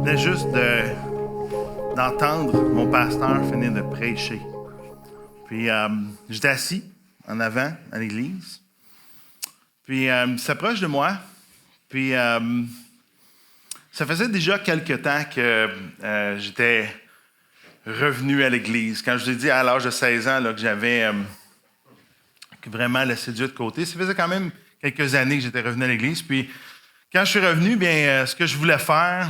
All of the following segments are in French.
venais juste d'entendre mon pasteur finir de prêcher. Puis j'étais assis en avant à l'église. Puis il s'approche de moi. Puis ça faisait déjà quelque temps que j'étais revenu à l'église. Quand je vous ai dit à l'âge de 16 ans là, que j'avais vraiment laissé Dieu de côté, ça faisait quand même quelques années que j'étais revenu à l'église. Puis quand je suis revenu, bien, ce que je voulais faire,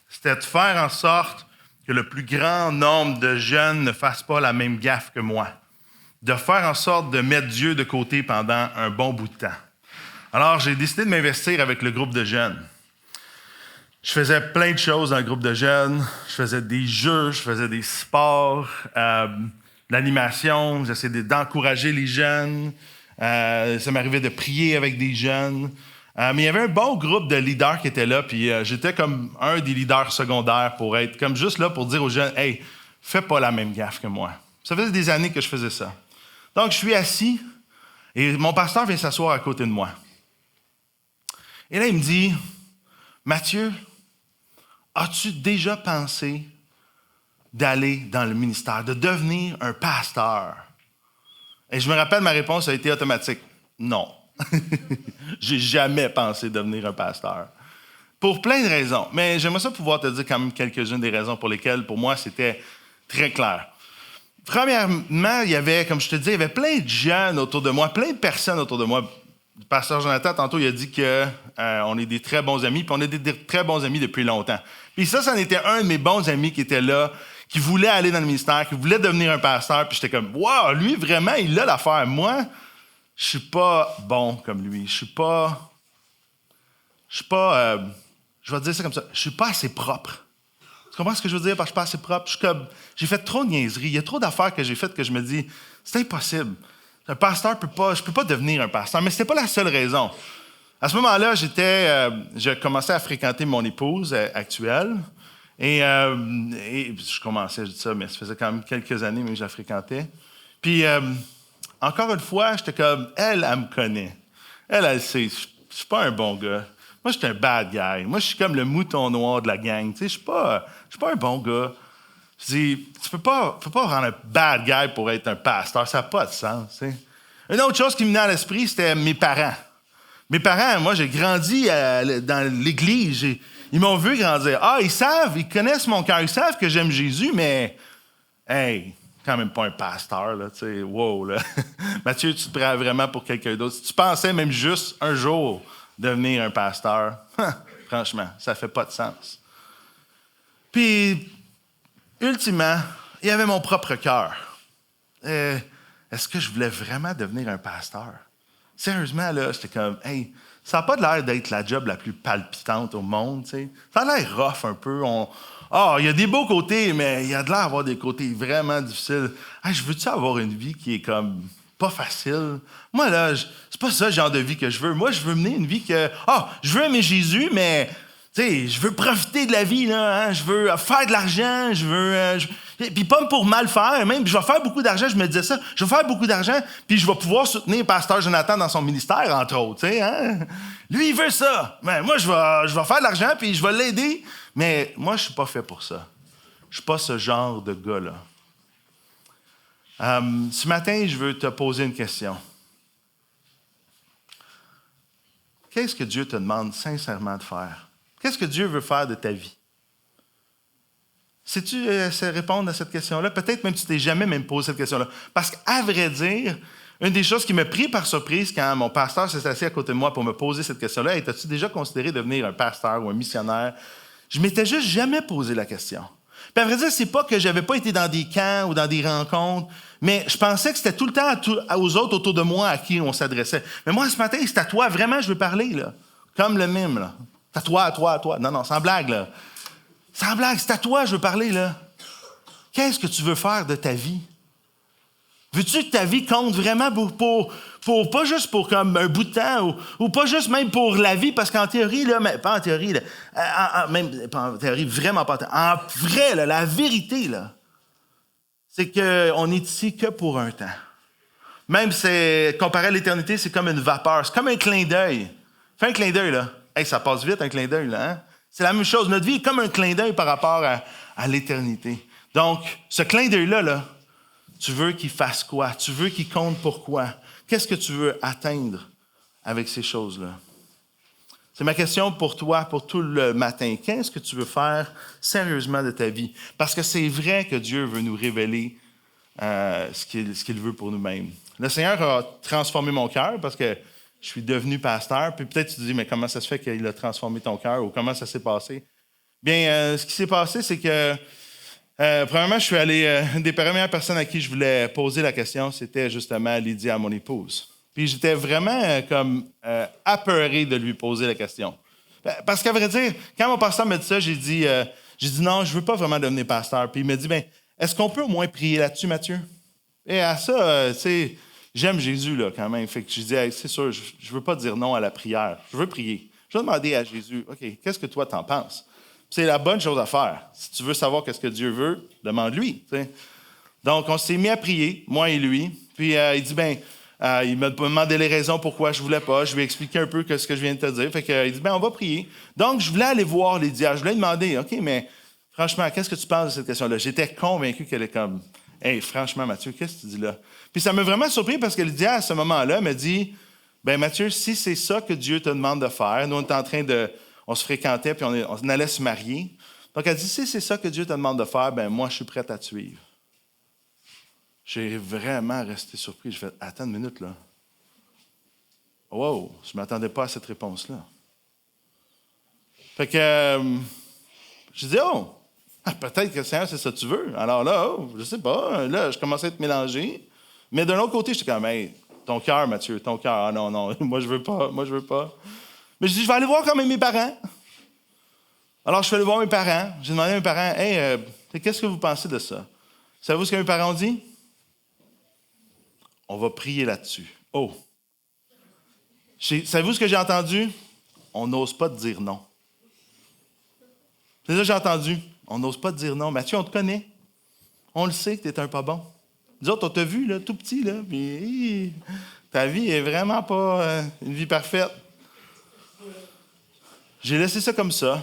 c'était de faire en sorte que le plus grand nombre de jeunes ne fassent pas la même gaffe que moi. De faire en sorte de mettre Dieu de côté pendant un bon bout de temps. Alors, j'ai décidé de m'investir avec le groupe de jeunes. Je faisais plein de choses dans le groupe de jeunes. Je faisais des jeux, je faisais des sports, de l'animation. J'essayais d'encourager les jeunes. Ça m'arrivait de prier avec des jeunes. Mais il y avait un bon groupe de leaders qui étaient là, puis j'étais comme un des leaders secondaires pour être comme juste là pour dire aux jeunes « Hey, fais pas la même gaffe que moi. » Ça faisait des années que je faisais ça. Donc, je suis assis et mon pasteur vient s'asseoir à côté de moi. Et là, il me dit « Mathieu, as-tu déjà pensé d'aller dans le ministère, de devenir un pasteur? » Et je me rappelle, ma réponse a été automatique « Non. » J'ai jamais pensé devenir un pasteur. Pour plein de raisons. Mais j'aimerais ça pouvoir te dire quand même quelques-unes des raisons pour lesquelles, pour moi, c'était très clair. Premièrement, il y avait, comme je te dis, il y avait plein de jeunes autour de moi, plein de personnes autour de moi. Le pasteur Jonathan, tantôt, il a dit qu'on est des très bons amis, puis on est des très bons amis depuis longtemps. Puis ça en était un de mes bons amis qui était là, qui voulait aller dans le ministère, qui voulait devenir un pasteur, puis j'étais comme « Wow, lui, vraiment, il a l'affaire. » Moi, je suis pas bon comme lui. Je vais te dire ça comme ça, je suis pas assez propre. Tu comprends ce que je veux dire par je suis pas assez propre? J'ai fait trop de niaiseries. Il y a trop d'affaires que j'ai faites que je me dis, c'est impossible. Un pasteur je peux pas devenir un pasteur. Mais c'était pas la seule raison. À ce moment-là, je commençais à fréquenter mon épouse actuelle. Et je commençais, je dis ça, mais ça faisait quand même quelques années que je la fréquentais. Puis, encore une fois, j'étais comme, elle me connaît. Elle sait, je suis pas un bon gars. Moi, je suis un bad guy. Moi, je suis comme le mouton noir de la gang. Tu sais, je suis pas un bon gars. Je dis, tu peux pas rendre un bad guy pour être un pasteur. Ça n'a pas de sens. Tu sais. Une autre chose qui me venait à l'esprit, c'était mes parents. Mes parents, moi, j'ai grandi dans l'église. Ils m'ont vu grandir. Ah, ils connaissent mon cœur. Ils savent que j'aime Jésus, mais, hey, quand même pas un pasteur, là, tu sais, wow, là. Mathieu, tu te prends vraiment pour quelqu'un d'autre. Si tu pensais même juste un jour devenir un pasteur, franchement, ça fait pas de sens. Puis, ultimement, il y avait mon propre cœur. Est-ce que je voulais vraiment devenir un pasteur? Sérieusement, là, j'étais comme, hey, ça n'a pas l'air d'être la job la plus palpitante au monde, tu sais. Ça a l'air rough un peu. Il y a des beaux côtés, mais il y a de l'air d'avoir des côtés vraiment difficiles. Hey, je veux-tu avoir une vie qui est comme pas facile? Moi, là, c'est pas ça le genre de vie que je veux. Moi, je veux mener une vie je veux aimer Jésus, mais, tu sais, je veux profiter de la vie, là, hein? Je veux faire de l'argent, puis pas pour mal faire, même, je vais faire beaucoup d'argent, je me disais ça, je vais faire beaucoup d'argent, puis je vais pouvoir soutenir pasteur Jonathan dans son ministère, entre autres, tu sais, hein? Lui, il veut ça. Mais moi, je vais faire de l'argent, puis je vais l'aider. Mais moi, je suis pas fait pour ça. Je suis pas ce genre de gars-là. Ce matin, je veux te poser une question. Qu'est-ce que Dieu te demande sincèrement de faire? Qu'est-ce que Dieu veut faire de ta vie? Sais-tu répondre à cette question-là? Peut-être même tu t'es jamais même posé cette question-là. Parce qu'à vrai dire, une des choses qui m'a pris par surprise quand mon pasteur s'est assis à côté de moi pour me poser cette question-là, « As-tu déjà considéré devenir un pasteur ou un missionnaire? » Je m'étais juste jamais posé la question. Puis à vrai dire, c'est pas que j'avais pas été dans des camps ou dans des rencontres, mais je pensais que c'était tout le temps aux autres autour de moi à qui on s'adressait. Mais moi, ce matin, c'est à toi, vraiment, je veux parler, là. Comme le mime, là. C'est à toi. Non, sans blague, là. Sans blague, c'est à toi, je veux parler, là. Qu'est-ce que tu veux faire de ta vie? Veux-tu que ta vie compte vraiment pour pas juste pour comme un bout de temps ou pas juste même pour la vie, parce qu'en théorie, là, mais pas en théorie, là, même pas en théorie, vraiment pas en vrai, là, la vérité, là, c'est qu'on est ici que pour un temps. Même comparé à l'éternité, c'est comme une vapeur, c'est comme un clin d'œil. Fais un clin d'œil, là. Hey, ça passe vite, un clin d'œil, là, hein? C'est la même chose. Notre vie est comme un clin d'œil par rapport à l'éternité. Donc, ce clin d'œil-là, tu veux qu'il fasse quoi? Tu veux qu'il compte pourquoi? Qu'est-ce que tu veux atteindre avec ces choses-là? C'est ma question pour toi, pour tout le matin. Qu'est-ce que tu veux faire sérieusement de ta vie? Parce que c'est vrai que Dieu veut nous révéler ce qu'il veut pour nous-mêmes. Le Seigneur a transformé mon cœur parce que je suis devenu pasteur. Puis peut-être tu te dis, mais comment ça se fait qu'il a transformé ton cœur ou comment ça s'est passé? Bien, ce qui s'est passé, c'est que, premièrement, je suis allé, une des premières personnes à qui je voulais poser la question, c'était justement Lydia, mon épouse. Puis j'étais vraiment apeuré de lui poser la question. Parce qu'à vrai dire, quand mon pasteur m'a dit ça, j'ai dit non, je ne veux pas vraiment devenir pasteur. Puis il m'a dit, bien, est-ce qu'on peut au moins prier là-dessus, Mathieu? Et à ça, tu sais, j'aime Jésus, là, quand même. Fait que je dis, hey, c'est sûr, je ne veux pas dire non à la prière. Je veux prier. Je vais demander à Jésus, OK, qu'est-ce que toi, t'en penses? C'est la bonne chose à faire. Si tu veux savoir qu'est-ce que Dieu veut, demande-lui. T'sais. Donc, on s'est mis à prier, moi et lui. Puis, il dit, il m'a demandé les raisons pourquoi je ne voulais pas. Je lui ai expliqué un peu ce que je viens de te dire. Fait que, il dit, on va prier. Donc, je voulais aller voir Lydia. Je voulais demander, OK, mais franchement, qu'est-ce que tu penses de cette question-là? J'étais convaincu qu'elle est comme, hey, franchement, Mathieu, qu'est-ce que tu dis là? Puis ça m'a vraiment surpris parce que Lydia, à ce moment-là, m'a dit, Mathieu, si c'est ça que Dieu te demande de faire, nous, on est en train de, on se fréquentait puis on allait se marier. Donc, elle dit, si c'est ça que Dieu te demande de faire, moi, je suis prête à te suivre. J'ai vraiment resté surpris. J'ai fait, attends une minute, là. Wow, je ne m'attendais pas à cette réponse-là. Fait que, je dis, peut-être que Seigneur, c'est ça que tu veux. Alors là, je sais pas. Là, je commençais à être mélangé. Mais d'un autre côté, j'étais comme, hey, ton cœur, Mathieu, ton cœur. Ah non, moi, je veux pas. Mais je dis, je vais aller voir quand même mes parents. Alors, je suis allé voir mes parents. J'ai demandé à mes parents, hey, qu'est-ce que vous pensez de ça? Savez-vous ce que mes parents ont dit? On va prier là-dessus. Oh! Savez-vous ce que j'ai entendu? On n'ose pas te dire non. C'est ça que j'ai entendu. On n'ose pas te dire non. Mathieu, on te connaît. On le sait que tu es un pas bon. Nous autres, on t'a vu, là, tout petit, là, puis ta vie est vraiment pas une vie parfaite. J'ai laissé ça comme ça.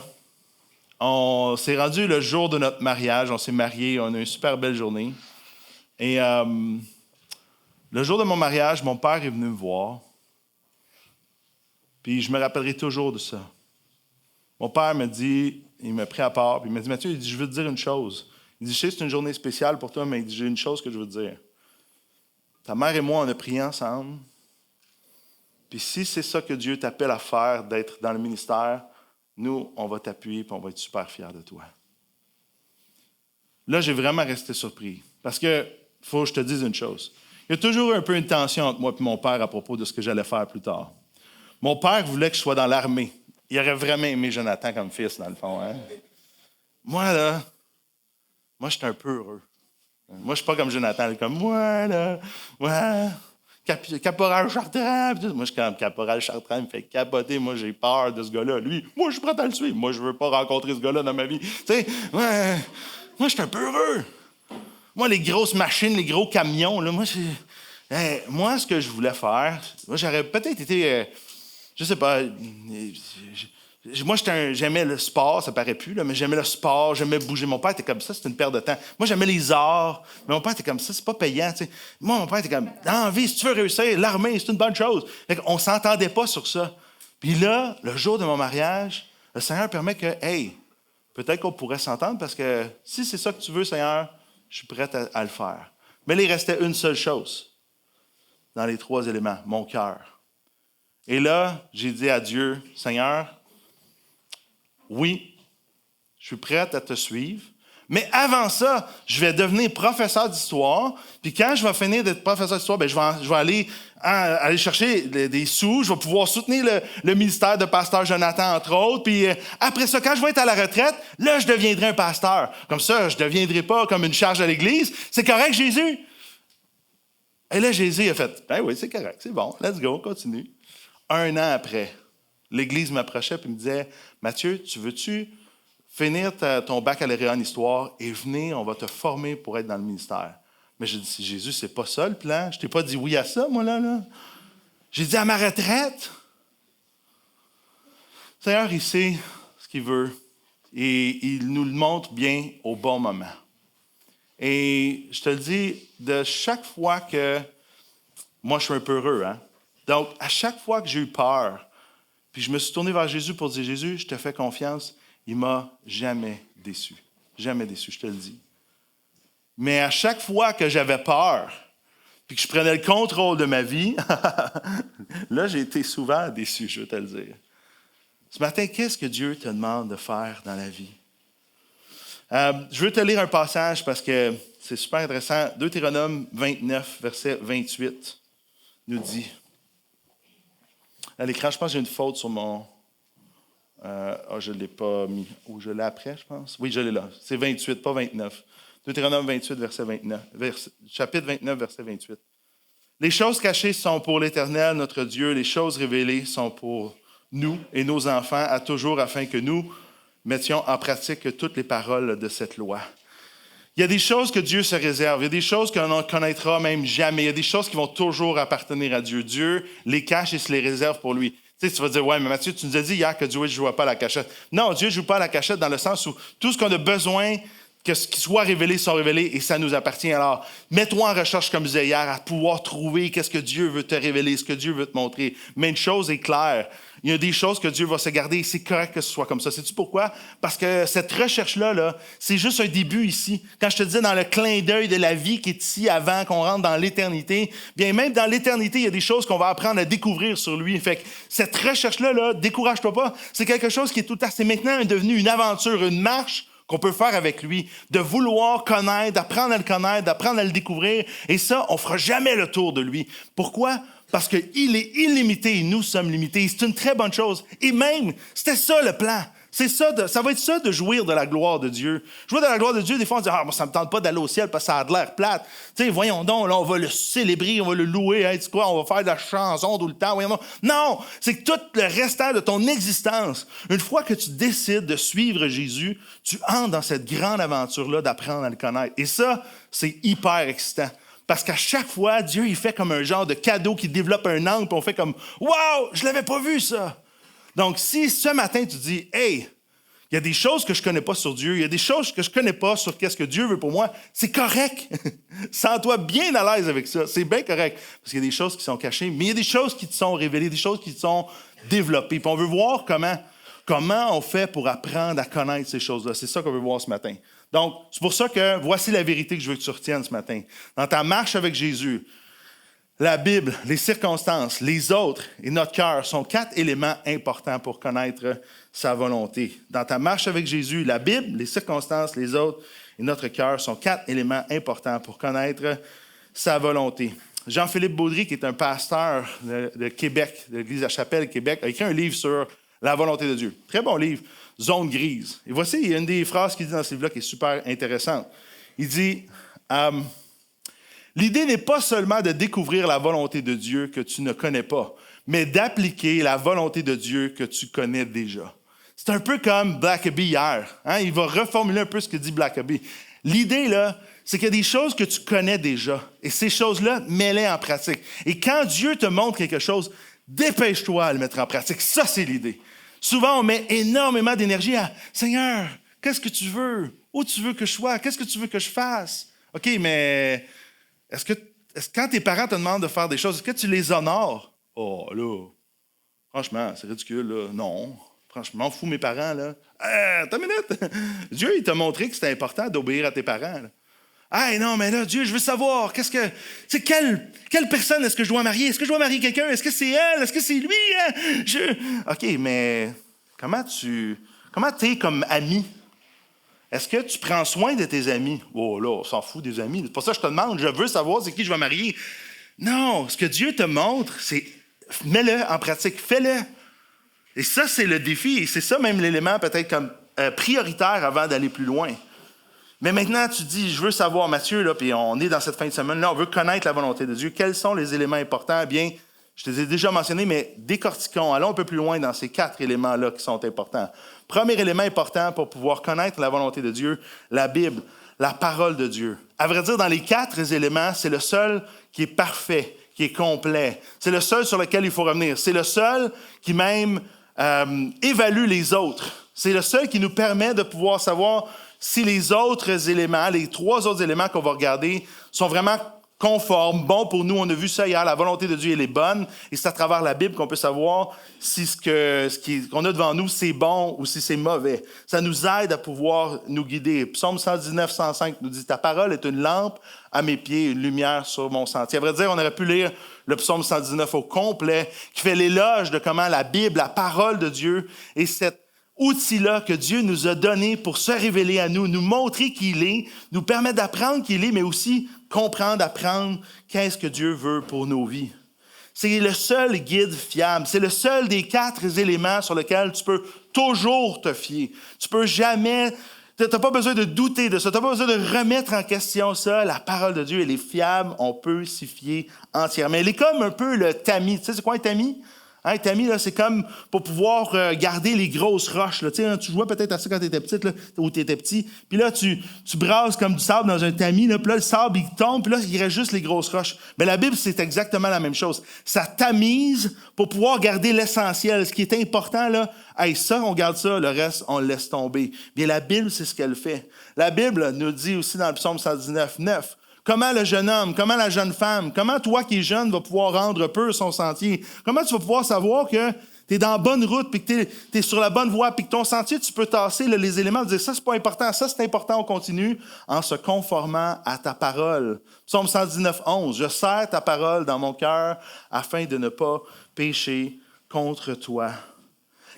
On s'est rendu le jour de notre mariage. On s'est mariés. On a eu une super belle journée. Et le jour de mon mariage, mon père est venu me voir. Puis je me rappellerai toujours de ça. Mon père m'a dit, il m'a pris à part, puis il m'a dit, Mathieu, il dit, je veux te dire une chose. Il dit, je sais que c'est une journée spéciale pour toi, mais il dit, j'ai une chose que je veux te dire. Ta mère et moi, on a prié ensemble. Puis si c'est ça que Dieu t'appelle à faire, d'être dans le ministère, nous, on va t'appuyer, puis on va être super fiers de toi. Là, j'ai vraiment resté surpris. Parce que, faut que je te dise une chose. Il y a toujours un peu une tension entre moi et mon père à propos de ce que j'allais faire plus tard. Mon père voulait que je sois dans l'armée. Il aurait vraiment aimé Jonathan comme fils, dans le fond. Hein? Moi, j'étais un peu heureux. Moi, je ne suis pas comme Jonathan. Il est comme, Caporal Chartrand. Moi, je suis comme Caporal Chartrand, il me fait capoter. Moi, j'ai peur de ce gars-là. Lui, moi, je suis prêt à le suivre. Moi, je ne veux pas rencontrer ce gars-là dans ma vie. Tu sais, moi, je suis un peu heureux. Moi, les grosses machines, les gros camions, là, moi, ce que je voulais faire, moi, j'aurais peut-être été, je sais pas, moi, j'aimais le sport, ça paraît plus, là, mais j'aimais le sport, j'aimais bouger. Mon père était comme ça, c'était une perte de temps. Moi, j'aimais les arts, mais mon père était comme ça, c'est pas payant. Tu sais. Moi, mon père était comme, dans la vie, si tu veux réussir, l'armée, c'est une bonne chose. On ne s'entendait pas sur ça. Puis là, le jour de mon mariage, le Seigneur permet que, hey, peut-être qu'on pourrait s'entendre parce que si c'est ça que tu veux, Seigneur, je suis prêt à le faire. Mais là, il restait une seule chose dans les 3 éléments, mon cœur. Et là, j'ai dit à Dieu, Seigneur, oui, je suis prête à te suivre, mais avant ça, je vais devenir professeur d'histoire, puis quand je vais finir d'être professeur d'histoire, je vais aller chercher des sous, je vais pouvoir soutenir le ministère de pasteur Jonathan, entre autres, puis après ça, quand je vais être à la retraite, là, je deviendrai un pasteur. Comme ça, je ne deviendrai pas comme une charge à l'Église. C'est correct, Jésus? Et là, Jésus a fait, ben oui, c'est correct, c'est bon, let's go, continue. 1 an après, l'Église m'approchait et me disait, Mathieu, tu veux-tu finir ton baccalauréat en histoire et venir, on va te former pour être dans le ministère. Mais j'ai dit, Jésus, c'est pas ça le plan. Je t'ai pas dit oui à ça, moi, là. J'ai dit à ma retraite. Seigneur, il sait ce qu'il veut et il nous le montre bien au bon moment. Et je te le dis, de chaque fois que... Moi, je suis un peu heureux, hein? Donc, à chaque fois que j'ai eu peur, puis je me suis tourné vers Jésus pour dire, Jésus, je te fais confiance, il m'a jamais déçu. Jamais déçu, je te le dis. Mais à chaque fois que j'avais peur, puis que je prenais le contrôle de ma vie, là, j'ai été souvent déçu, je veux te le dire. Ce matin, qu'est-ce que Dieu te demande de faire dans la vie? Je veux te lire un passage parce que c'est super intéressant. Deutéronome 29, verset 28, nous dit... À l'écran, je pense que j'ai une faute sur mon... je ne l'ai pas mis. Ou je l'ai après, je pense. Oui, je l'ai là. C'est 28, pas 29. Deutéronome 28, verset 29. Chapitre 29, verset 28. Les choses cachées sont pour l'Éternel, notre Dieu. Les choses révélées sont pour nous et nos enfants à toujours, afin que nous mettions en pratique toutes les paroles de cette loi. Il y a des choses que Dieu se réserve. Il y a des choses qu'on ne connaîtra même jamais. Il y a des choses qui vont toujours appartenir à Dieu. Dieu les cache et se les réserve pour lui. Tu sais, tu vas dire, ouais, mais Mathieu, tu nous as dit hier que Dieu ne joue pas à la cachette. Non, Dieu ne joue pas à la cachette dans le sens où tout ce qu'on a besoin que ce qui soit révélé sont révélés et ça nous appartient. Alors, mets-toi en recherche, comme je disais hier, à pouvoir trouver qu'est-ce que Dieu veut te révéler, ce que Dieu veut te montrer. Mais une chose est claire, il y a des choses que Dieu va se garder et c'est correct que ce soit comme ça. Sais-tu pourquoi? Parce que cette recherche-là, c'est juste un début ici. Quand je te disais dans le clin d'œil de la vie qui est ici avant qu'on rentre dans l'éternité, bien même dans l'éternité, il y a des choses qu'on va apprendre à découvrir sur lui. Fait que cette recherche-là, décourage-toi pas. C'est quelque chose qui est tout à fait, c'est maintenant devenu une aventure, une marche qu'on peut faire avec lui, de vouloir connaître, d'apprendre à le connaître, d'apprendre à le découvrir. Et ça, on ne fera jamais le tour de lui. Pourquoi? Parce qu'il est illimité et nous sommes limités. C'est une très bonne chose. Et même, c'était ça le plan. C'est ça, ça va être ça de jouir de la gloire de Dieu. Jouir de la gloire de Dieu, des fois, on dit « Ah, moi, ça ne me tente pas d'aller au ciel parce que ça a de l'air plate. » Tu sais, voyons donc, là, on va le célébrer, on va le louer. Hey, tu sais quoi, on va faire de la chanson tout le temps. Voyons donc. Non, c'est que tout le restant de ton existence, une fois que tu décides de suivre Jésus, tu entres dans cette grande aventure-là d'apprendre à le connaître. Et ça, c'est hyper excitant. Parce qu'à chaque fois, Dieu, il fait comme un genre de cadeau qui développe un angle, puis on fait comme « Wow, je ne l'avais pas vu, ça! » Donc, si ce matin, tu dis « Hey, il y a des choses que je ne connais pas sur Dieu, il y a des choses que je ne connais pas sur qu'est-ce que Dieu veut pour moi », c'est correct. Sens-toi bien à l'aise avec ça. C'est bien correct. Parce qu'il y a des choses qui sont cachées, mais il y a des choses qui te sont révélées, des choses qui te sont développées. Puis on veut voir comment on fait pour apprendre à connaître ces choses-là. C'est ça qu'on veut voir ce matin. Donc, c'est pour ça que voici la vérité que je veux que tu retiennes ce matin. Dans ta marche avec Jésus, la Bible, les circonstances, les autres et notre cœur sont 4 éléments importants pour connaître sa volonté. Dans ta marche avec Jésus, la Bible, les circonstances, les autres et notre cœur sont 4 éléments importants pour connaître sa volonté. Jean-Philippe Baudry, qui est un pasteur de Québec, de l'Église La Chapelle, Québec, a écrit un livre sur la volonté de Dieu. Très bon livre, Zone grise. Et voici une des phrases qu'il dit dans ce livre-là qui est super intéressante. Il dit... L'idée n'est pas seulement de découvrir la volonté de Dieu que tu ne connais pas, mais d'appliquer la volonté de Dieu que tu connais déjà. C'est un peu comme Blackaby hier. Hein? Il va reformuler un peu ce que dit Blackaby. L'idée, là, c'est qu'il y a des choses que tu connais déjà. Et ces choses-là, mets-les en pratique. Et quand Dieu te montre quelque chose, dépêche-toi à le mettre en pratique. Ça, c'est l'idée. Souvent, on met énormément d'énergie à « Seigneur, qu'est-ce que tu veux? Où tu veux que je sois? Qu'est-ce que tu veux que je fasse? » OK, mais... Est-ce que quand tes parents te demandent de faire des choses, est-ce que tu les honores? Oh, là, franchement, c'est ridicule, là. Non, franchement, fous mes parents, là. Attends une minute. Dieu, il t'a montré que c'était important d'obéir à tes parents, là. Ah, non, mais là, Dieu, je veux savoir, quelle personne est-ce que je dois marier? Est-ce que je dois marier quelqu'un? Est-ce que c'est elle? Est-ce que c'est lui? Hein? OK, mais comment t'es comme ami? Est-ce que tu prends soin de tes amis? Oh là, on s'en fout des amis. C'est pour ça que je te demande, je veux savoir c'est qui je vais marier. Non, ce que Dieu te montre, c'est mets-le en pratique, fais-le. Et ça, c'est le défi. Et c'est ça même l'élément peut-être comme prioritaire avant d'aller plus loin. Mais maintenant, tu dis, je veux savoir, Mathieu, là, puis on est dans cette fin de semaine, là, on veut connaître la volonté de Dieu. Quels sont les éléments importants? Bien, je te les ai déjà mentionnés, mais décortiquons. Allons un peu plus loin dans ces 4 éléments-là qui sont importants. Premier élément important pour pouvoir connaître la volonté de Dieu, la Bible, la parole de Dieu. À vrai dire, dans les 4 éléments, c'est le seul qui est parfait, qui est complet. C'est le seul sur lequel il faut revenir. C'est le seul qui même évalue les autres. C'est le seul qui nous permet de pouvoir savoir si les autres éléments, les 3 autres éléments qu'on va regarder, sont vraiment conformes, bons pour nous. On a vu ça hier, la volonté de Dieu, elle est bonne. Et c'est à travers la Bible qu'on peut savoir si qu'on a devant nous, c'est bon ou si c'est mauvais. Ça nous aide à pouvoir nous guider. Psaume 119, 105 nous dit « Ta parole est une lampe à mes pieds, une lumière sur mon sentier. » À vrai dire, on aurait pu lire le psaume 119 au complet, qui fait l'éloge de comment la Bible, la parole de Dieu, est cet outil-là que Dieu nous a donné pour se révéler à nous, nous montrer qui il est, nous permettre d'apprendre qui il est, mais aussi comprendre, apprendre qu'est-ce que Dieu veut pour nos vies. C'est le seul guide fiable. C'est le seul des 4 éléments sur lesquels tu peux toujours te fier. Tu peux jamais... Tu n'as pas besoin de douter de ça. Tu n'as pas besoin de remettre en question ça. La parole de Dieu, elle est fiable. On peut s'y fier entièrement. Elle est comme un peu le tamis. Tu sais, c'est quoi un tamis? Hein, tamis, là, c'est comme pour pouvoir garder les grosses roches. Là. Tu sais, tu jouais peut-être à ça quand tu étais petite, là, ou tu étais petit. Puis là, tu brasses comme du sable dans un tamis. Là, puis là, le sable, il tombe. Puis là, il reste juste les grosses roches. Mais la Bible, c'est exactement la même chose. Ça tamise pour pouvoir garder l'essentiel. Ce qui est important, là, hey, ça, on garde ça. Le reste, on le laisse tomber. Bien, la Bible, c'est ce qu'elle fait. La Bible nous dit aussi dans le psaume 119, 9, comment le jeune homme, comment la jeune femme, comment toi qui es jeune vas pouvoir rendre pur son sentier? Comment tu vas pouvoir savoir que tu es dans la bonne route, puis que tu es sur la bonne voie, puis que ton sentier, tu peux tasser là, les éléments, dire ça, c'est pas important, ça, c'est important, on continue, en se conformant à ta parole. Psaume 119, 11, je serre ta parole dans mon cœur afin de ne pas pécher contre toi.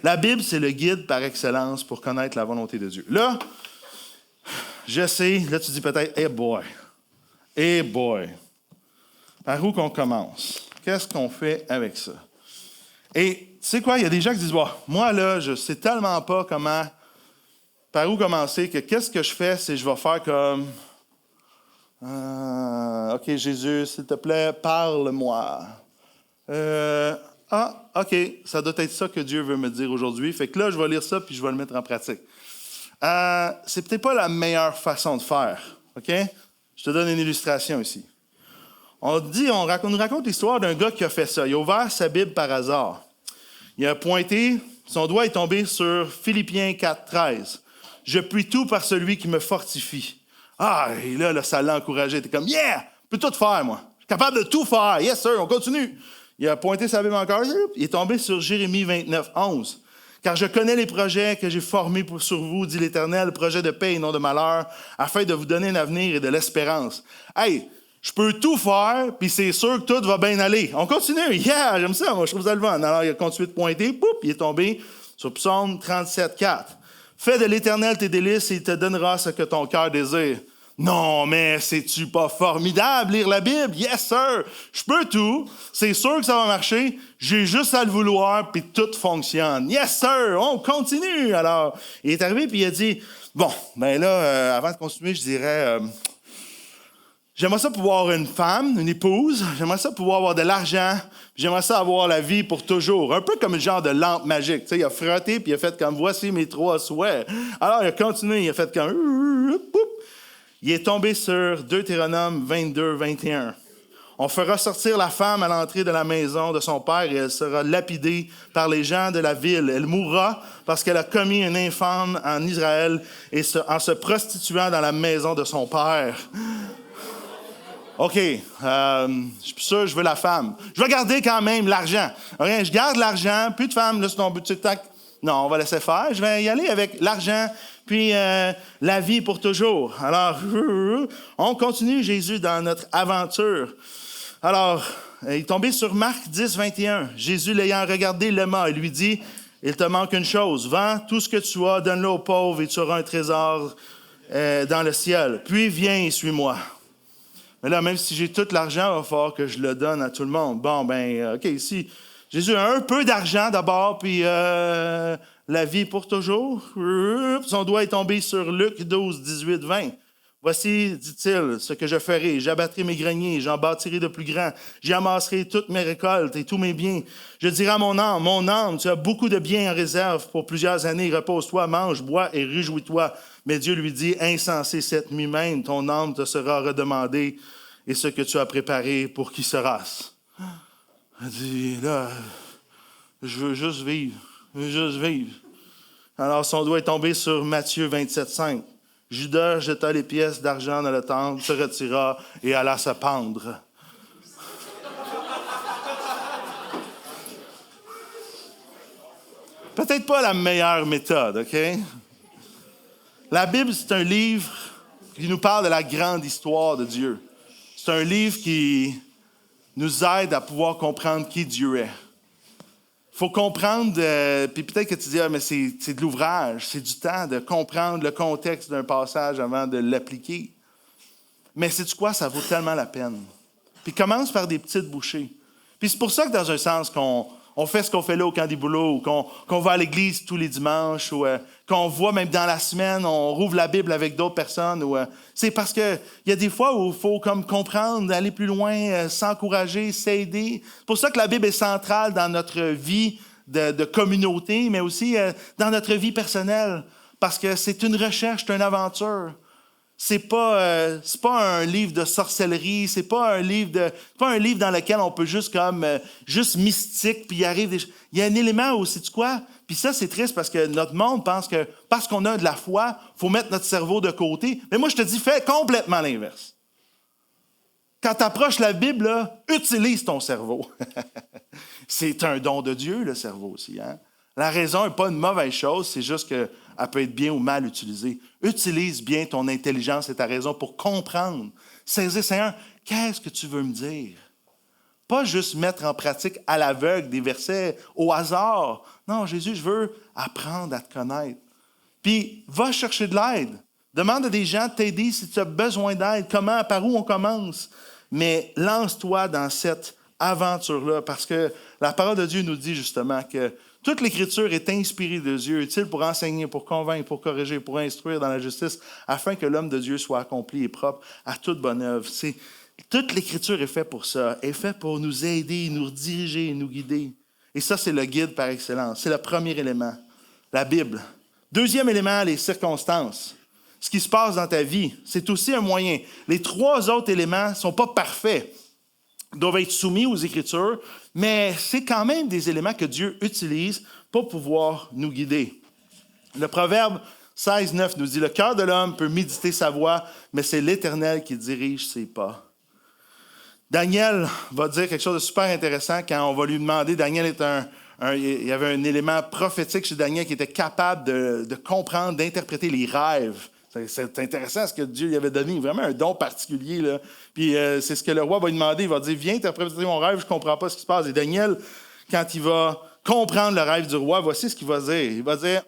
La Bible, c'est le guide par excellence pour connaître la volonté de Dieu. Là, je sais, là, tu dis peut-être, hey boy, par où qu'on commence? Qu'est-ce qu'on fait avec ça? Et tu sais quoi, il y a des gens qui disent, moi là, je sais tellement pas par où commencer, que qu'est-ce que je fais, c'est je vais faire comme, OK, Jésus, s'il te plaît, parle-moi. OK, ça doit être ça que Dieu veut me dire aujourd'hui. Fait que là, je vais lire ça, puis je vais le mettre en pratique. C'est peut-être pas la meilleure façon de faire, OK? Je te donne une illustration ici. On nous raconte l'histoire d'un gars qui a fait ça. Il a ouvert sa Bible par hasard. Il a pointé, son doigt est tombé sur Philippiens 4, 13. « Je puis tout par celui qui me fortifie. » Et là, ça l'a encouragé. Il était comme, « Yeah! Je peux tout faire, moi. Je suis capable de tout faire. Yes, sir, on continue. » Il a pointé sa Bible encore. Il est tombé sur Jérémie 29, 11. « Car je connais les projets que j'ai formés sur vous, dit l'Éternel, projets de paix et non de malheur, afin de vous donner un avenir et de l'espérance. » Hey, je peux tout faire, puis c'est sûr que tout va bien aller. On continue. Yeah, j'aime ça, moi, je trouve ça le fun. Alors, il a continué de pointer, il est tombé sur Psaume 37, 4. « Fais de l'Éternel tes délices et il te donnera ce que ton cœur désire. » Non, mais c'est-tu pas formidable, lire la Bible? Yes, sir! Je peux tout. C'est sûr que ça va marcher. J'ai juste à le vouloir, puis tout fonctionne. Yes, sir! On continue! Alors, il est arrivé, puis il a dit, avant de continuer, je dirais, j'aimerais ça pouvoir avoir une femme, une épouse. J'aimerais ça pouvoir avoir de l'argent. J'aimerais ça avoir la vie pour toujours. Un peu comme un genre de lampe magique. Tu sais, il a frotté, puis il a fait comme, voici mes 3 souhaits. Alors, il a continué, il a fait comme, il est tombé sur Deutéronome 22, 21. On fera sortir la femme à l'entrée de la maison de son père et elle sera lapidée par les gens de la ville. Elle mourra parce qu'elle a commis une infâme en Israël et en se prostituant dans la maison de son père. OK, je suis sûr, je veux la femme. Je vais garder quand même l'argent. Okay, je garde l'argent, plus de femmes, là, c'est ton but de tac. Non, on va laisser faire. Je vais y aller avec l'argent, puis la vie pour toujours. Alors, on continue, Jésus, dans notre aventure. Alors, il est tombé sur Marc 10, 21. Jésus, l'ayant regardé, l'aima et lui dit, « Il te manque une chose. Vends tout ce que tu as, donne-le aux pauvres et tu auras un trésor dans le ciel. Puis viens et suis-moi. » Mais là, même si j'ai tout l'argent, il va falloir que je le donne à tout le monde. OK, ici, Jésus a un peu d'argent d'abord, puis la vie pour toujours. Son doigt est tombé sur Luc 12, 18, 20. Voici, dit-il, ce que je ferai. J'abattrai mes greniers, j'en bâtirai de plus grands. J'y amasserai toutes mes récoltes et tous mes biens. Je dirai à mon âme, tu as beaucoup de biens en réserve pour plusieurs années. Repose-toi, mange, bois et réjouis-toi. Mais Dieu lui dit, insensé, cette nuit même, ton âme te sera redemandée et ce que tu as préparé, pour qui sera-ce? Elle dit, là, je veux juste vivre. Alors son doigt est tombé sur Matthieu 27,5. Judas jeta les pièces d'argent dans le temple, se retira et alla se pendre. Peut-être pas la meilleure méthode, OK? La Bible, c'est un livre qui nous parle de la grande histoire de Dieu. C'est un livre qui nous aide à pouvoir comprendre qui Dieu est. Il faut comprendre, puis peut-être que tu dis, mais c'est de l'ouvrage, c'est du temps de comprendre le contexte d'un passage avant de l'appliquer. Mais sais-tu quoi, ça vaut tellement la peine. Puis commence par des petites bouchées. Puis c'est pour ça que dans un sens qu'on fait ce qu'on fait là au camp des boulots, ou qu'on va à l'église tous les dimanches, ou qu'on voit même dans la semaine, on rouvre la Bible avec d'autres personnes. C'est parce qu'il y a des fois où il faut comme comprendre, aller plus loin, s'encourager, s'aider. C'est pour ça que la Bible est centrale dans notre vie de communauté, mais aussi dans notre vie personnelle. Parce que c'est une recherche, c'est une aventure. C'est pas un livre de sorcellerie, c'est pas un livre dans lequel on peut juste mystique, puis il y a un élément où, sais-tu quoi? Puis ça, c'est triste parce que notre monde pense que parce qu'on a de la foi, il faut mettre notre cerveau de côté. Mais moi, je te dis, fais complètement l'inverse. Quand tu approches la Bible, là, utilise ton cerveau. C'est un don de Dieu, le cerveau aussi. Hein? La raison n'est pas une mauvaise chose, c'est juste qu'elle peut être bien ou mal utilisée. Utilise bien ton intelligence et ta raison pour comprendre. Saisir, Seigneur, qu'est-ce que tu veux me dire? Pas juste mettre en pratique à l'aveugle des versets au hasard. Non, Jésus, je veux apprendre à te connaître. Puis, va chercher de l'aide. Demande à des gens de t'aider si tu as besoin d'aide. Comment, par où on commence? Mais lance-toi dans cette aventure-là parce que la parole de Dieu nous dit justement que toute l'Écriture est inspirée de Dieu, utile pour enseigner, pour convaincre, pour corriger, pour instruire dans la justice, afin que l'homme de Dieu soit accompli et propre à toute bonne œuvre. Toute l'Écriture est faite pour ça, est faite pour nous aider, nous diriger, nous guider. Et ça, c'est le guide par excellence. C'est le premier élément, la Bible. Deuxième élément, les circonstances. Ce qui se passe dans ta vie, c'est aussi un moyen. Les trois autres éléments ne sont pas parfaits. Ils doivent être soumis aux Écritures, mais c'est quand même des éléments que Dieu utilise pour pouvoir nous guider. Le Proverbe 16,9 nous dit « Le cœur de l'homme peut méditer sa voie, mais c'est l'Éternel qui dirige ses pas. » Daniel va dire quelque chose de super intéressant quand on va lui demander, il y avait un élément prophétique chez Daniel qui était capable de comprendre, d'interpréter les rêves. C'est intéressant ce que Dieu lui avait donné, vraiment un don particulier. Là. Puis c'est ce que le roi va lui demander. Il va dire, viens interpréter mon rêve, je ne comprends pas ce qui se passe. Et Daniel, quand il va comprendre le rêve du roi, voici ce qu'il va dire. Il va dire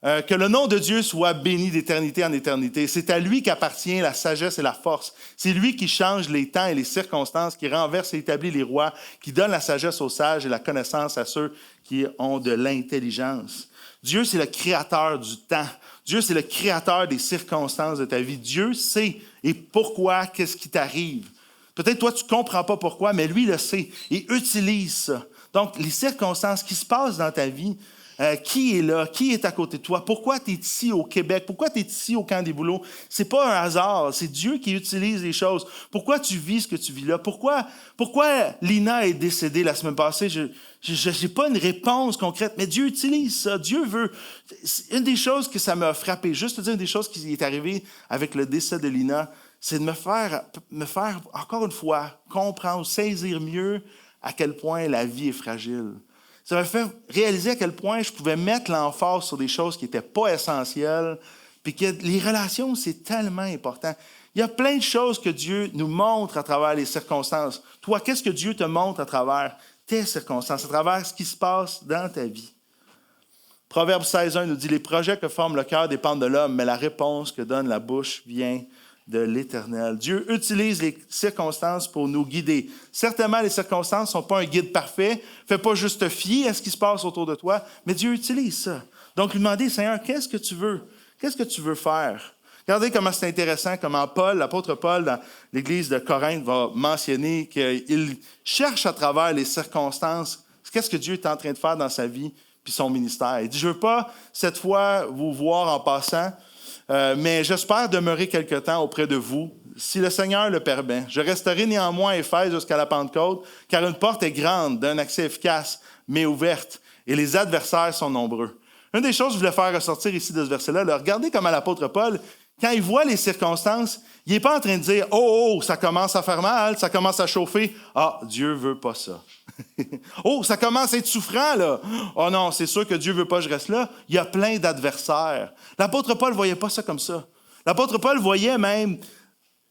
que le nom de Dieu soit béni d'éternité en éternité. C'est à lui qu'appartient la sagesse et la force. C'est lui qui change les temps et les circonstances, qui renverse et établit les rois, qui donne la sagesse aux sages et la connaissance à ceux qui ont de l'intelligence. Dieu, c'est le créateur du temps. Dieu, c'est le créateur des circonstances de ta vie. Dieu sait et pourquoi, qu'est-ce qui t'arrive. Peut-être toi, tu ne comprends pas pourquoi, mais lui le sait et utilise ça. Donc, les circonstances qui se passent dans ta vie, qui est là, qui est à côté de toi, pourquoi tu es ici au Québec, pourquoi tu es ici au camp des boulots, c'est pas un hasard, c'est Dieu qui utilise les choses. Pourquoi tu vis ce que tu vis là? Pourquoi Lina est décédée la semaine passée? Je n'ai pas une réponse concrète, mais Dieu utilise ça. Dieu veut. Une des choses que ça m'a frappé, juste te dire une des choses qui est arrivée avec le décès de Lina, c'est de me faire encore une fois comprendre, saisir mieux à quel point la vie est fragile. Ça m'a fait réaliser à quel point je pouvais mettre l'emphase sur des choses qui n'étaient pas essentielles, puis que les relations, c'est tellement important. Il y a plein de choses que Dieu nous montre à travers les circonstances. Toi, qu'est-ce que Dieu te montre à travers tes circonstances, à travers ce qui se passe dans ta vie? Proverbe 16,1 nous dit « Les projets que forme le cœur dépendent de l'homme, mais la réponse que donne la bouche vient de l'Éternel. » Dieu utilise les circonstances pour nous guider. Certainement, les circonstances ne sont pas un guide parfait. Fais pas juste te fier à ce qui se passe autour de toi, mais Dieu utilise ça. Donc, lui demander, Seigneur, qu'est-ce que tu veux? Qu'est-ce que tu veux faire? Regardez comment c'est intéressant, comment l'apôtre Paul, dans l'église de Corinthe, va mentionner qu'il cherche à travers les circonstances qu'est-ce que Dieu est en train de faire dans sa vie puis son ministère. Il dit, je ne veux pas, cette fois, vous voir en passant, mais j'espère demeurer quelque temps auprès de vous, si le Seigneur le permet. Je resterai néanmoins à Éphèse jusqu'à la Pentecôte, car une porte est grande, d'un accès efficace, mais ouverte, et les adversaires sont nombreux. Une des choses que je voulais faire ressortir ici de ce verset-là, là, regardez comment l'apôtre Paul, quand il voit les circonstances, il n'est pas en train de dire « Oh, ça commence à faire mal, ça commence à chauffer. Ah, Dieu ne veut pas ça. » Oh, ça commence à être souffrant, là. Oh non, c'est sûr que Dieu ne veut pas que je reste là. Il y a plein d'adversaires. L'apôtre Paul ne voyait pas ça comme ça. L'apôtre Paul voyait même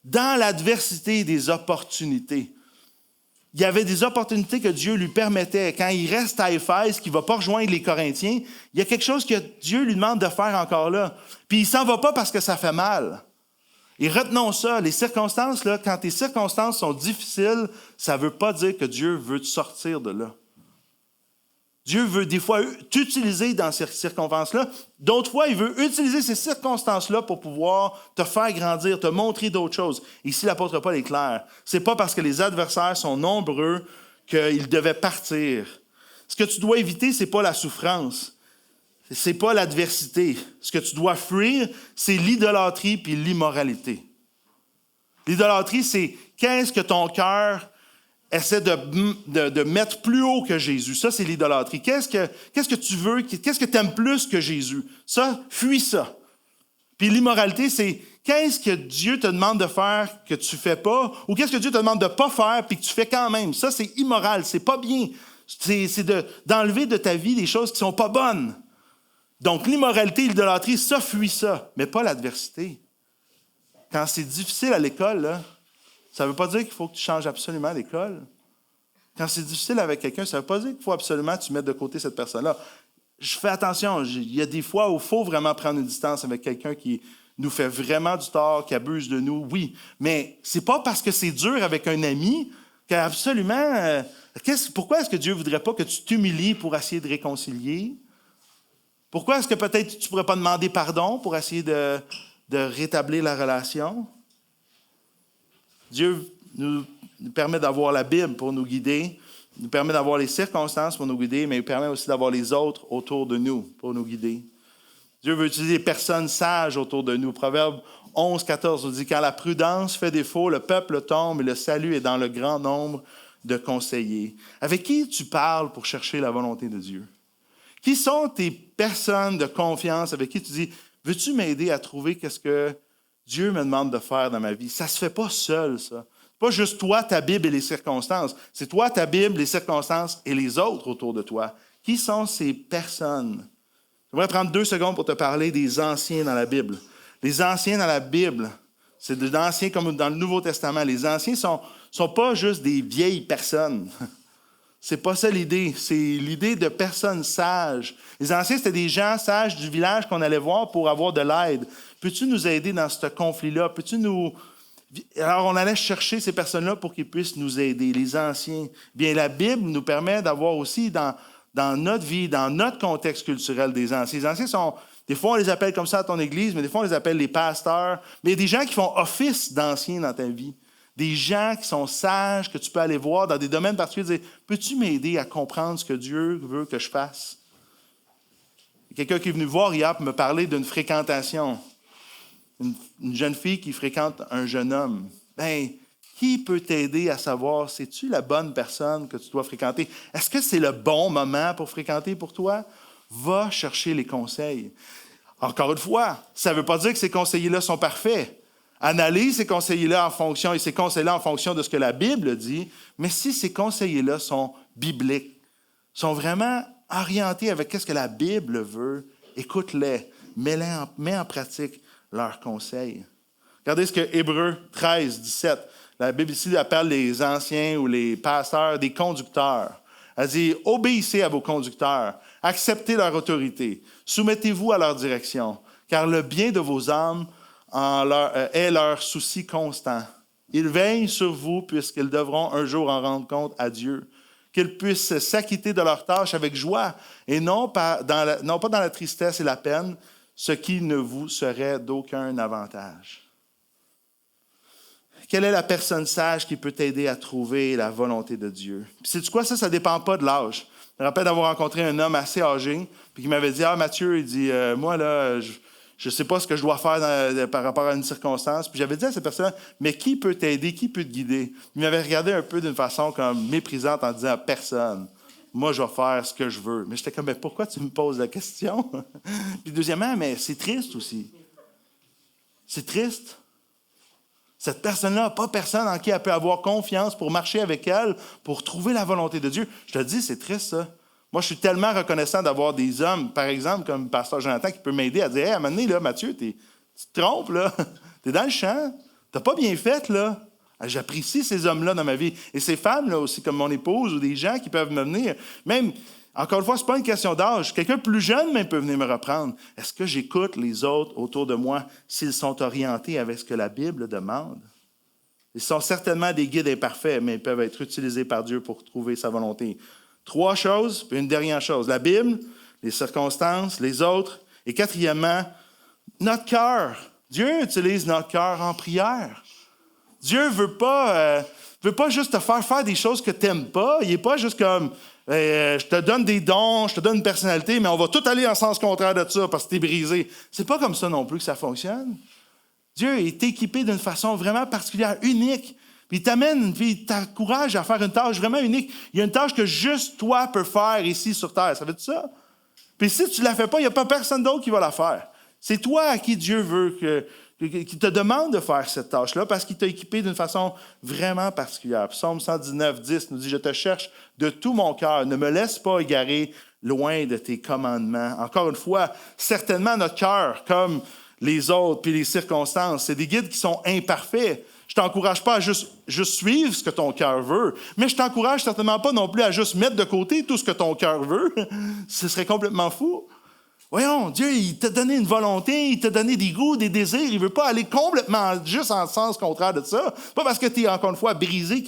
dans l'adversité des opportunités. Il y avait des opportunités que Dieu lui permettait. Quand il reste à Éphèse, qu'il ne va pas rejoindre les Corinthiens, il y a quelque chose que Dieu lui demande de faire encore là. Puis il ne s'en va pas parce que ça fait mal. Et retenons ça, les circonstances, là, quand tes circonstances sont difficiles, ça ne veut pas dire que Dieu veut te sortir de là. Dieu veut des fois t'utiliser dans ces circonstances-là. D'autres fois, il veut utiliser ces circonstances-là pour pouvoir te faire grandir, te montrer d'autres choses. Ici, l'apôtre Paul est clair. Ce n'est pas parce que les adversaires sont nombreux qu'il devait partir. Ce que tu dois éviter, ce n'est pas la souffrance. Ce n'est pas l'adversité. Ce que tu dois fuir, c'est l'idolâtrie puis l'immoralité. L'idolâtrie, c'est qu'est-ce que ton cœur essaie de mettre plus haut que Jésus. Ça, c'est l'idolâtrie. Qu'est-ce que tu veux? Qu'est-ce que tu aimes plus que Jésus? Ça, fuis ça. Puis l'immoralité, c'est qu'est-ce que Dieu te demande de faire que tu ne fais pas, ou qu'est-ce que Dieu te demande de ne pas faire puis que tu fais quand même. Ça, c'est immoral, c'est pas bien. C'est d'enlever de ta vie des choses qui ne sont pas bonnes. Donc, l'immoralité, l'idolâtrie, ça, fuis ça, mais pas l'adversité. Quand c'est difficile à l'école, là, ça ne veut pas dire qu'il faut que tu changes absolument l'école. Quand c'est difficile avec quelqu'un, ça ne veut pas dire qu'il faut absolument que tu mettes de côté cette personne-là. Je fais attention, il y a des fois où il faut vraiment prendre une distance avec quelqu'un qui nous fait vraiment du tort, qui abuse de nous, oui. Mais ce n'est pas parce que c'est dur avec un ami qu'absolument... pourquoi est-ce que Dieu ne voudrait pas que tu t'humilies pour essayer de réconcilier? Pourquoi est-ce que peut-être tu ne pourrais pas demander pardon pour essayer de rétablir la relation? Dieu nous permet d'avoir la Bible pour nous guider, nous permet d'avoir les circonstances pour nous guider, mais il permet aussi d'avoir les autres autour de nous pour nous guider. Dieu veut utiliser des personnes sages autour de nous. Proverbe 11, 14 nous dit « Quand la prudence fait défaut, le peuple tombe et le salut est dans le grand nombre de conseillers. » Avec qui tu parles pour chercher la volonté de Dieu? Qui sont tes personnes de confiance avec qui tu dis « Veux-tu m'aider à trouver qu'est-ce que Dieu me demande de faire dans ma vie? » Ça ne se fait pas seul, ça. Pas juste toi, ta Bible et les circonstances. C'est toi, ta Bible, les circonstances et les autres autour de toi. Qui sont ces personnes? J'aimerais prendre 2 secondes pour te parler des anciens dans la Bible. Les anciens dans la Bible, c'est des anciens comme dans le Nouveau Testament. Les anciens ne sont pas juste des vieilles personnes. C'est pas ça l'idée. C'est l'idée de personnes sages. Les anciens, c'était des gens sages du village qu'on allait voir pour avoir de l'aide. Peux-tu nous aider dans ce conflit-là? Peux-tu nous... Alors, on allait chercher ces personnes-là pour qu'ils puissent nous aider, les anciens. Bien, la Bible nous permet d'avoir aussi dans notre vie, dans notre contexte culturel des anciens. Les anciens sont... Des fois, on les appelle comme ça à ton église, mais des fois, on les appelle les pasteurs. Mais il y a des gens qui font office d'anciens dans ta vie. Des gens qui sont sages, que tu peux aller voir dans des domaines particuliers et dire « Peux-tu m'aider à comprendre ce que Dieu veut que je fasse? » Quelqu'un qui est venu voir hier pour me parler d'une fréquentation. Une jeune fille qui fréquente un jeune homme. Bien, qui peut t'aider à savoir, c'est-tu la bonne personne que tu dois fréquenter? Est-ce que c'est le bon moment pour fréquenter pour toi? Va chercher les conseils. Encore une fois, ça ne veut pas dire que ces conseillers-là sont parfaits. Analyse ces conseillers-là en fonction, et ces conseils-là en fonction de ce que la Bible dit, mais si ces conseillers-là sont bibliques, sont vraiment orientés avec ce que la Bible veut, écoute-les, mets en pratique leurs conseils. Regardez ce que Hébreux 13, 17, la Bible ici appelle les anciens ou les pasteurs des conducteurs. Elle dit « Obéissez à vos conducteurs, acceptez leur autorité, soumettez-vous à leur direction, car le bien de vos âmes est leur souci constant. Ils veillent sur vous puisqu'ils devront un jour en rendre compte à Dieu, qu'ils puissent s'acquitter de leurs tâches avec joie et non pas dans la tristesse et la peine, ce qui ne vous serait d'aucun avantage. » Quelle est la personne sage qui peut t'aider à trouver la volonté de Dieu? Puis sais-tu quoi, ça ne dépend pas de l'âge. Je me rappelle d'avoir rencontré un homme assez âgé, puis qui m'avait dit « Ah, Mathieu, il dit, moi, là, je ne sais pas ce que je dois faire par rapport à une circonstance. » Puis j'avais dit à cette personne, « Mais qui peut t'aider? Qui peut te guider? » Il m'avait regardé un peu d'une façon comme méprisante en disant « Personne. moi, je vais faire ce que je veux. Mais j'étais comme, mais pourquoi tu me poses la question? Puis deuxièmement, mais c'est triste aussi. C'est triste. Cette personne-là n'a pas personne en qui elle peut avoir confiance pour marcher avec elle, pour trouver la volonté de Dieu. Je te dis, c'est triste, ça. Moi, je suis tellement reconnaissant d'avoir des hommes, par exemple, comme le pasteur Jonathan, qui peut m'aider à dire, hey, à un moment donné, là, Mathieu, tu te trompes, là. Tu es dans le champ. Tu n'as pas bien fait, là. J'apprécie ces hommes-là dans ma vie. Et ces femmes, là aussi, comme mon épouse, ou des gens qui peuvent me venir. Même, encore une fois, ce n'est pas une question d'âge. Quelqu'un plus jeune, même, peut venir me reprendre. Est-ce que j'écoute les autres autour de moi s'ils sont orientés avec ce que la Bible demande? Ils sont certainement des guides imparfaits, mais ils peuvent être utilisés par Dieu pour trouver sa volonté. 3 choses, puis une dernière chose. La Bible, les circonstances, les autres. Et quatrièmement, notre cœur. Dieu utilise notre cœur en prière. Dieu ne veut pas juste te faire des choses que tu n'aimes pas. Il n'est pas juste comme, je te donne des dons, je te donne une personnalité, mais on va tout aller en sens contraire de ça parce que tu es brisé. C'est pas comme ça non plus que ça fonctionne. Dieu est équipé d'une façon vraiment particulière, unique. Puis il t'amène, puis il t'encourage à faire une tâche vraiment unique. Il y a une tâche que juste toi peux faire ici sur Terre. Ça veut dire ça? Puis si tu ne la fais pas, il n'y a pas personne d'autre qui va la faire. C'est toi à qui Dieu veut qui te demande de faire cette tâche-là parce qu'il t'a équipé d'une façon vraiment particulière. Psaume 119, 10 nous dit « Je te cherche de tout mon cœur. Ne me laisse pas égarer loin de tes commandements. » Encore une fois, certainement notre cœur, comme les autres puis les circonstances, c'est des guides qui sont imparfaits. Je ne t'encourage pas à juste suivre ce que ton cœur veut, mais je ne t'encourage certainement pas non plus à juste mettre de côté tout ce que ton cœur veut. Ce serait complètement fou. Voyons, Dieu, il t'a donné une volonté, il t'a donné des goûts, des désirs. Il ne veut pas aller complètement juste en sens contraire de ça. Pas parce que tu es encore une fois brisé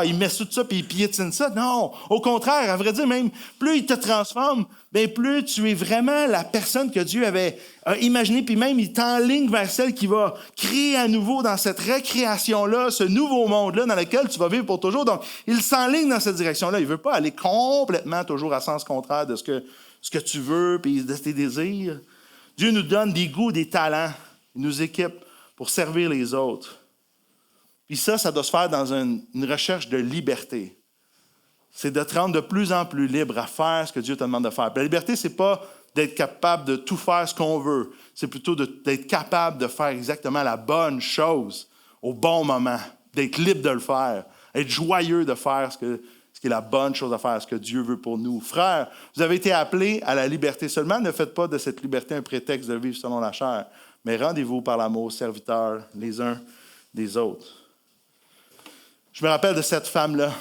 il met tout ça puis il piétine ça. Non, au contraire, à vrai dire, même plus il te transforme, bien plus tu es vraiment la personne que Dieu avait imaginée, puis même il t'enligne vers celle qui va créer à nouveau dans cette récréation-là, ce nouveau monde-là dans lequel tu vas vivre pour toujours. Donc, il s'enligne dans cette direction-là. Il ne veut pas aller complètement toujours à sens contraire de ce que tu veux, puis de tes désirs. Dieu nous donne des goûts, des talents. Il nous équipe pour servir les autres. Puis ça doit se faire dans une recherche de liberté. C'est de te rendre de plus en plus libre à faire ce que Dieu te demande de faire. Puis la liberté, c'est pas d'être capable de tout faire ce qu'on veut. C'est plutôt d'être capable de faire exactement la bonne chose au bon moment, d'être libre de le faire, être joyeux de faire ce qui est la bonne chose à faire, ce que Dieu veut pour nous. Frères, vous avez été appelés à la liberté seulement. Ne faites pas de cette liberté un prétexte de vivre selon la chair, mais rendez-vous par l'amour, serviteurs les uns des autres. Je me rappelle de cette femme-là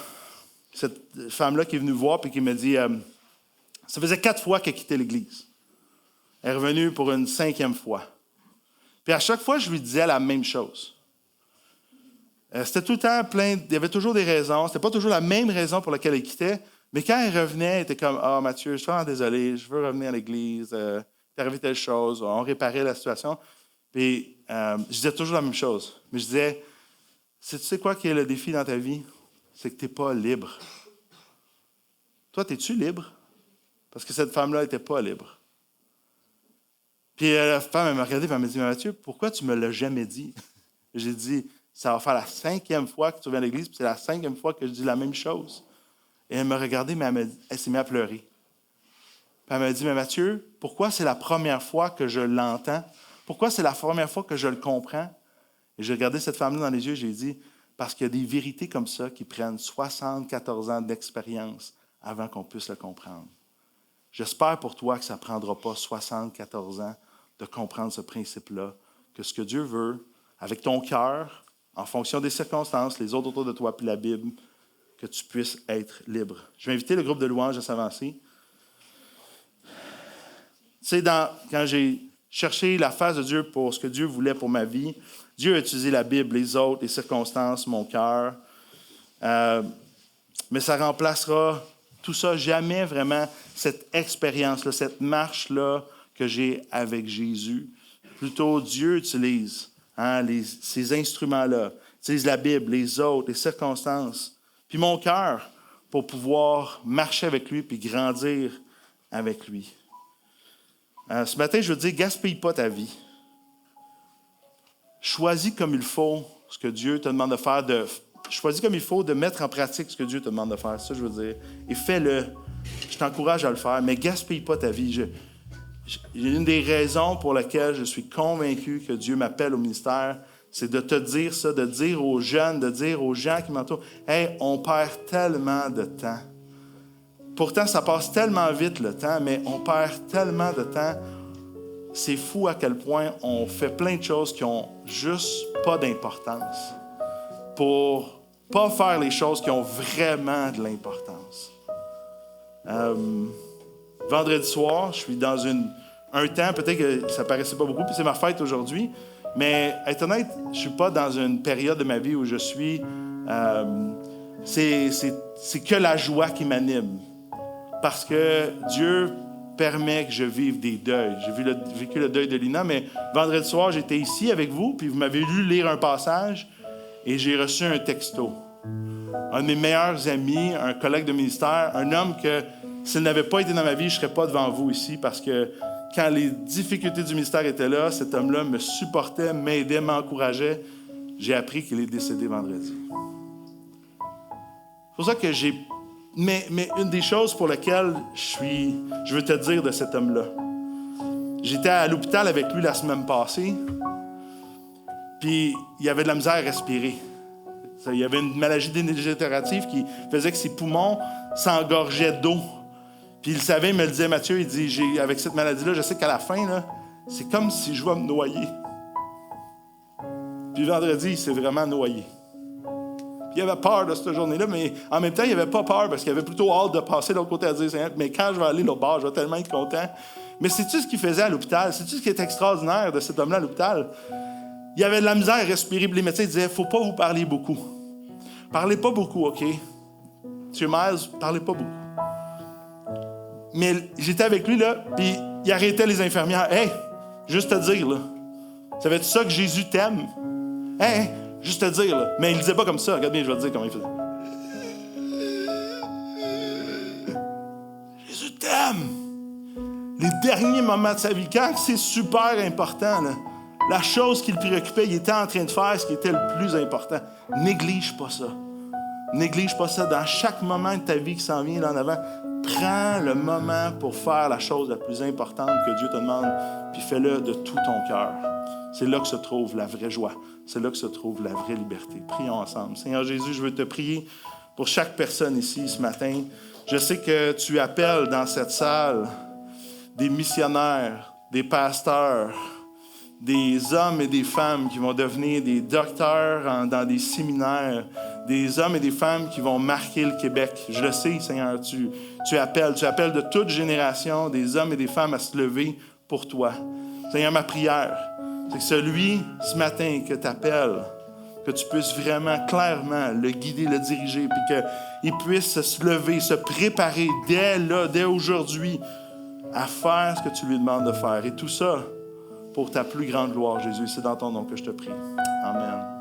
qui est venue me voir et qui me dit, ça faisait 4 fois qu'elle quittait l'Église. Elle est revenue pour une 5e fois. Puis à chaque fois, je lui disais la même chose. C'était tout le temps plein, il y avait toujours des raisons. C'était pas toujours la même raison pour laquelle elle quittait, mais quand elle revenait, elle était comme « Ah, Mathieu, je suis vraiment désolé, je veux revenir à l'Église, t'est arrivé telle chose. » On réparait la situation. Puis je disais toujours la même chose. Mais je disais, tu sais quoi qui est le défi dans ta vie? C'est que tu n'es pas libre. Toi, es-tu libre? Parce que cette femme-là n'était pas libre. Puis la femme, elle m'a regardé et elle m'a dit « Mathieu, pourquoi tu ne me l'as jamais dit? » J'ai dit, ça va faire la 5e fois que tu viens à l'Église, puis c'est la 5e fois que je dis la même chose. Et elle m'a regardé, mais elle s'est mise à pleurer. Puis elle m'a dit, mais Mathieu, pourquoi c'est la première fois que je l'entends? Pourquoi c'est la première fois que je le comprends? Et j'ai regardé cette femme-là dans les yeux et j'ai dit, parce qu'il y a des vérités comme ça qui prennent 74 ans d'expérience avant qu'on puisse le comprendre. J'espère pour toi que ça ne prendra pas 74 ans de comprendre ce principe-là, que ce que Dieu veut, avec ton cœur, en fonction des circonstances, les autres autour de toi, puis la Bible, que tu puisses être libre. Je vais inviter le groupe de louanges à s'avancer. Tu sais, quand j'ai cherché la face de Dieu pour ce que Dieu voulait pour ma vie, Dieu a utilisé la Bible, les autres, les circonstances, mon cœur. Mais ça remplacera tout ça jamais vraiment cette expérience-là, cette marche-là que j'ai avec Jésus. Plutôt, Dieu utilise ces instruments-là, utilise la Bible, les autres, les circonstances, puis mon cœur pour pouvoir marcher avec lui puis grandir avec lui. Ce matin, je veux dire, gaspille pas ta vie. Choisis comme il faut ce que Dieu te demande de faire. Choisis comme il faut de mettre en pratique ce que Dieu te demande de faire. C'est ça que je veux dire. Et fais-le. je t'encourage à le faire, mais gaspille pas ta vie. Une des raisons pour lesquelles je suis convaincu que Dieu m'appelle au ministère, c'est de te dire ça, de dire aux jeunes, de dire aux gens qui m'entourent, « Hey, on perd tellement de temps. » Pourtant, ça passe tellement vite le temps, mais on perd tellement de temps. C'est fou à quel point on fait plein de choses qui n'ont juste pas d'importance pour pas faire les choses qui ont vraiment de l'importance. Vendredi soir, je suis dans un temps, peut-être que ça paraissait pas beaucoup, puis c'est ma fête aujourd'hui, mais être honnête, je suis pas dans une période de ma vie où je suis... c'est que la joie qui m'anime. Parce que Dieu permet que je vive des deuils. J'ai vécu le deuil de Lina, mais vendredi soir, j'étais ici avec vous, puis vous m'avez lu lire un passage, et j'ai reçu un texto. Un de mes meilleurs amis, un collègue de ministère, un homme que, s'il n'avait pas été dans ma vie, je ne serais pas devant vous ici, parce que quand les difficultés du ministère étaient là, cet homme-là me supportait, m'aidait, m'encourageait. J'ai appris qu'il est décédé vendredi. C'est pour ça que j'ai... Mais une des choses pour lesquelles je veux te dire de cet homme-là, j'étais à l'hôpital avec lui la semaine passée, puis il avait de la misère à respirer. Il y avait une maladie dégénérative qui faisait que ses poumons s'engorgeaient d'eau. Puis il savait, il me le disait, Mathieu, il dit, avec cette maladie-là, je sais qu'à la fin, là, c'est comme si je vais me noyer. Puis vendredi, il s'est vraiment noyé. Puis il avait peur de cette journée-là, mais en même temps, il n'avait pas peur parce qu'il avait plutôt hâte de passer de l'autre côté à dire, mais quand je vais aller l'autre bord, je vais tellement être content. Mais sais-tu ce qu'il faisait à l'hôpital? Sais-tu ce qui est extraordinaire de cet homme-là à l'hôpital? Il avait de la misère à respirer. Puis les médecins disaient, il ne faut pas vous parler beaucoup. Parlez pas beaucoup, OK? Monsieur Miles, parlez pas beaucoup. Mais j'étais avec lui, là, puis il arrêtait les infirmières. « Hey, juste te dire, là, savais-tu ça que Jésus t'aime? Hey, juste te dire, là. » Mais il ne disait pas comme ça. Regarde bien, je vais te dire comment il faisait. « Jésus t'aime! » Les derniers moments de sa vie, quand c'est super important, là, la chose qui le préoccupait, il était en train de faire ce qui était le plus important. Néglige pas ça. Néglige pas ça. Dans chaque moment de ta vie qui s'en vient là en avant, prends le moment pour faire la chose la plus importante que Dieu te demande, puis fais-le de tout ton cœur. C'est là que se trouve la vraie joie. C'est là que se trouve la vraie liberté. Prions ensemble. Seigneur Jésus, je veux te prier pour chaque personne ici ce matin. Je sais que tu appelles dans cette salle des missionnaires, des pasteurs, des hommes et des femmes qui vont devenir des docteurs dans des séminaires, des hommes et des femmes qui vont marquer le Québec. Je le sais, Seigneur, tu appelles de toute génération des hommes et des femmes à se lever pour toi. Seigneur, ma prière, c'est que celui, ce matin, que tu appelles, que tu puisses vraiment, clairement le guider, le diriger, puis qu'il puisse se lever, se préparer dès aujourd'hui à faire ce que tu lui demandes de faire. Et tout ça, pour ta plus grande gloire, Jésus. C'est dans ton nom que je te prie. Amen.